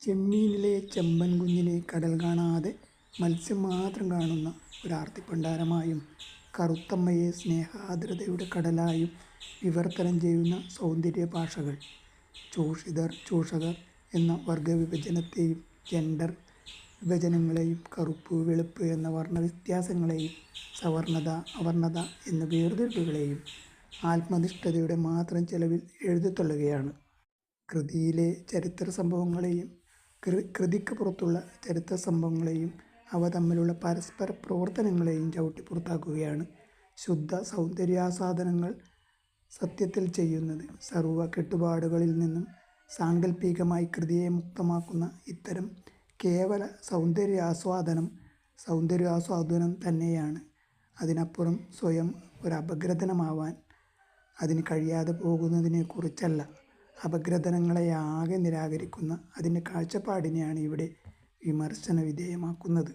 ചെമ്മീനിലെ ചെമ്പൻ കുഞ്ഞിനെ കടൽ കാണാതെ മത്സ്യം മാത്രം കാണുന്ന ഒരാർത്തിപ്പണ്ടാരമായും കറുത്തമ്മയെ സ്നേഹാർദ്രതയുടെ കടലായും വിവർത്തനം ചെയ്യുന്ന സൗന്ദര്യ ഭാഷകൾ. ചൂഷിതർ, ചൂഷകർ എന്ന വർഗവിഭജനത്തെയും ജെൻഡർ വിഭജനങ്ങളെയും കറുപ്പ്, വെളുപ്പ് എന്ന വർണ്ണവ്യത്യാസങ്ങളെയും സവർണത, അവർണത എന്ന വേർതിരിവുകളെയും ആത്മനിഷ്ഠതയുടെ മാത്രം ചെലവിൽ എഴുതിത്തള്ളുകയാണ്. കൃതിയിലെ ചരിത്ര സംഭവങ്ങളെയും കൃതിക്ക് പുറത്തുള്ള ചരിത്ര സംഭവങ്ങളെയും അവ തമ്മിലുള്ള പരസ്പര പ്രവർത്തനങ്ങളെയും ചവിട്ടിപ്പുറത്താക്കുകയാണ് ശുദ്ധ സൗന്ദര്യാസ്വാദനങ്ങൾ സത്യത്തിൽ ചെയ്യുന്നത്. സർവ കെട്ടുപാടുകളിൽ നിന്നും സാങ്കല്പികമായി കൃതിയെ മുക്തമാക്കുന്ന ഇത്തരം കേവല സൗന്ദര്യാസ്വാദനം തന്നെയാണ്. അതിനപ്പുറം സ്വയം ഒരപഗ്രഥനമാവാൻ അതിന് കഴിയാതെ പോകുന്നതിനെക്കുറിച്ചല്ല, അപഗ്രഥനങ്ങളെയാകെ നിരാകരിക്കുന്ന അതിൻ്റെ കാഴ്ചപ്പാടിനെയാണ് ഇവിടെ വിമർശന വിധേയമാക്കുന്നത്.